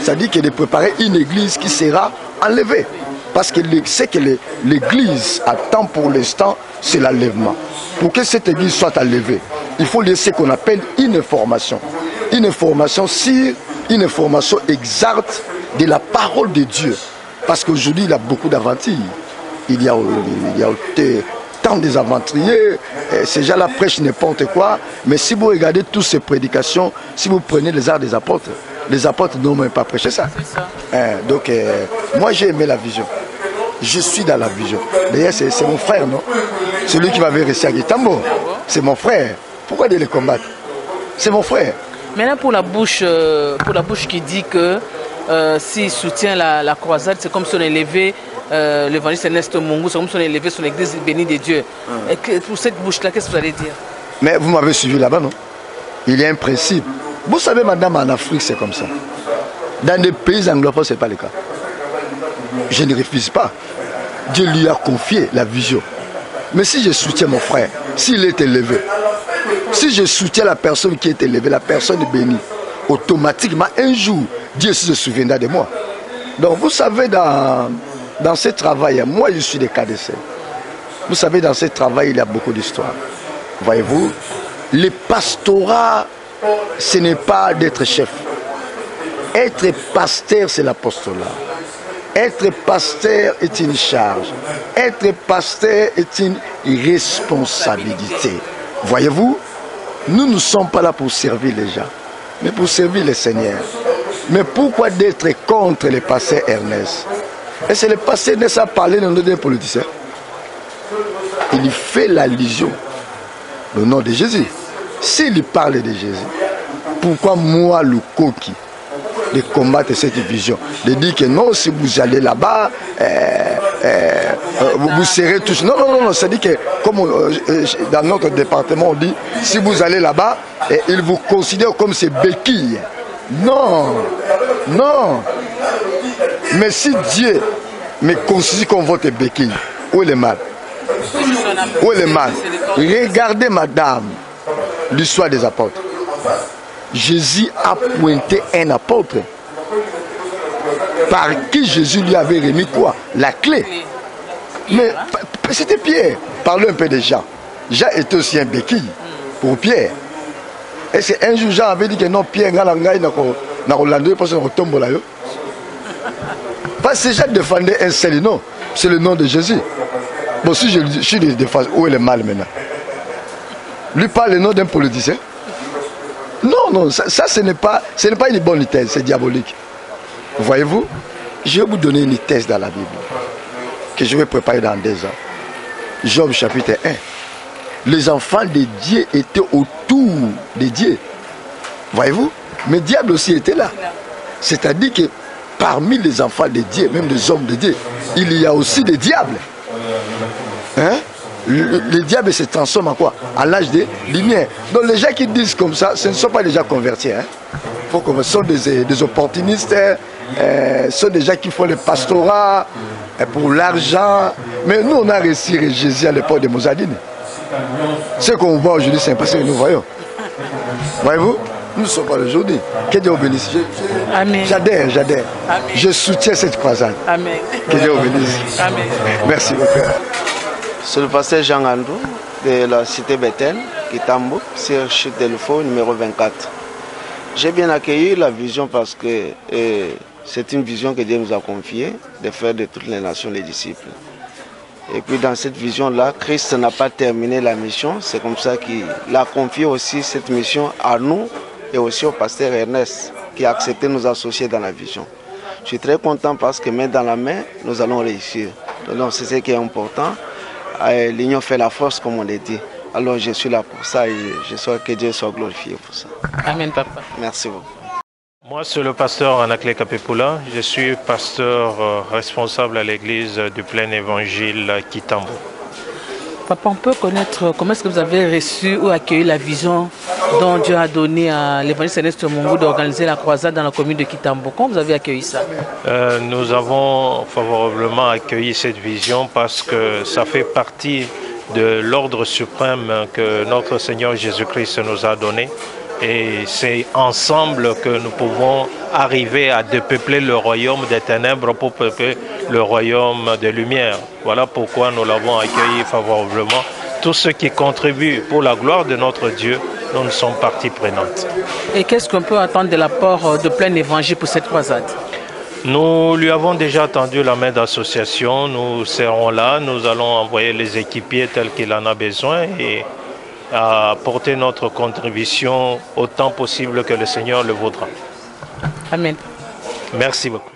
C'est-à-dire que de préparer une église qui sera enlevée. Parce que c'est que l'église attend pour l'instant, c'est l'enlèvement. Pour que cette église soit enlevée, il faut laisser ce qu'on appelle une information. Une information sur une information exacte de la parole de Dieu. Parce qu'aujourd'hui, il y a beaucoup d'aventures. Il y a tant des aventuriers. Ces gens-là prêchent n'importe quoi. Mais si vous regardez toutes ces prédications, si vous prenez les arts des apôtres n'ont même pas prêché ça. Donc, moi, j'ai aimé la vision. Je suis dans la vision. D'ailleurs, c'est mon frère, non? Celui qui m'avait resté à Guitambo. C'est mon frère. Pourquoi de les combattre? C'est mon frère. Maintenant, pour la bouche qui dit que s'il soutient la croisade, c'est comme si on élevait l'évangéliste Ernest Mungu, c'est comme si on élevait son église bénie de Dieu. Et pour cette bouche-là, qu'est-ce que vous allez dire? Mais vous m'avez suivi là-bas, non? Il y a un principe. Vous savez, madame, en Afrique, c'est comme ça. Dans les pays anglophones, ce n'est pas le cas. Je ne refuse pas. Dieu lui a confié la vision. Mais si je soutiens mon frère, s'il est élevé, si je soutiens la personne qui est élevée, la personne est bénie, automatiquement, un jour, Dieu se souviendra de moi. Donc, vous savez, dans ce travail, moi, je suis des KDC. Vous savez, dans ce travail, il y a beaucoup d'histoires. Voyez-vous, le pastorat, ce n'est pas d'être chef. Être pasteur, c'est l'apostolat. Être pasteur est une charge. Être pasteur est une responsabilité. Voyez-vous, nous ne sommes pas là pour servir les gens, mais pour servir le Seigneur. Mais pourquoi d'être contre le pasteur Ernest? Et c'est le pasteur Ernest a parlé dans le nom des politiciens. Il fait l'allusion au nom de Jésus. S'il parle de Jésus, pourquoi moi, le coquille, de combattre cette vision, de dire que non, si vous allez là-bas, vous serez tous... Non, c'est-à-dire que, comme dans notre département, on dit, si vous allez là-bas, ils vous considèrent comme ces béquilles. Non. Mais si Dieu me considère comme votre béquille, où est le mal? Où est le mal? Regardez, madame, l'histoire des apôtres. Jésus a pointé un apôtre par qui Jésus lui avait remis quoi? La clé. Mais c'était Pierre. Parlons un peu de Jean. Jean était aussi un béquille pour Pierre. Est-ce qu'un jour Jean avait dit que non, Pierre n'a pas parce qu'on retombe là. Parce que Jean défendait un seul nom. C'est le nom de Jésus. Bon, si je suis de défense, où est le mal maintenant? Lui parle le nom d'un politicien. Non, ça ce n'est pas une bonne thèse, c'est diabolique. Voyez-vous, je vais vous donner une thèse dans la Bible que je vais préparer dans 2 ans. Job chapitre 1. Les enfants de Dieu étaient autour de Dieu. Voyez-vous, mais le diable aussi était là. C'est-à-dire que parmi les enfants de Dieu, même des hommes de Dieu, il y a aussi des diables. Hein? Le diable se transforme en quoi? À l'âge des lumières. Donc les gens qui disent comme ça, ce ne sont pas des gens convertis. Faut que ce sont des opportunistes, ce sont des gens qui font le pastorat pour l'argent. Mais nous, on a réussi Jésus à l'époque de Mosadine. Ce qu'on voit aujourd'hui, c'est impossible que nous voyons. Voyez-vous? Nous ne sommes pas aujourd'hui. Que Dieu vous bénisse. J'adhère. Amen. Je soutiens cette croisade. Amen. Que Dieu vous bénisse. Amen. Merci beaucoup. C'est le pasteur Jean Androu de la cité Bethel, Kitambo, sur Chute de l'UFO numéro 24. J'ai bien accueilli la vision parce que c'est une vision que Dieu nous a confiée de faire de toutes les nations les disciples. Et puis dans cette vision-là, Christ n'a pas terminé la mission. C'est comme ça qu'il a confié aussi cette mission à nous et aussi au pasteur Ernest qui a accepté de nous associer dans la vision. Je suis très content parce que main dans la main, nous allons réussir. Donc c'est ce qui est important. L'union fait la force, comme on l'a dit. Alors je suis là pour ça et je souhaite que Dieu soit glorifié pour ça. Amen, papa. Merci beaucoup. Moi, c'est le pasteur Anaclé Capepula. Je suis pasteur responsable à l'église du Plein Évangile Kitambo. Papa, on peut connaître comment est-ce que vous avez reçu ou accueilli la vision dont Dieu a donné à l'évangéliste Ernest Mungu d'organiser la croisade dans la commune de Kitambo. Comment vous avez accueilli ça? Nous avons favorablement accueilli cette vision parce que ça fait partie de l'ordre suprême que notre Seigneur Jésus-Christ nous a donné. Et c'est ensemble que nous pouvons arriver à dépeupler le royaume des ténèbres pour peupler le royaume des lumières. Voilà pourquoi nous l'avons accueilli favorablement. Tous ceux qui contribuent pour la gloire de notre Dieu, nous sommes partie prenante. Et qu'est-ce qu'on peut attendre de l'apport de Plein Évangile pour cette croisade? Nous lui avons déjà tendu la main d'association. Nous serons là. Nous allons envoyer les équipiers tels qu'il en a besoin et à apporter notre contribution autant possible que le Seigneur le voudra. Amen. Merci beaucoup.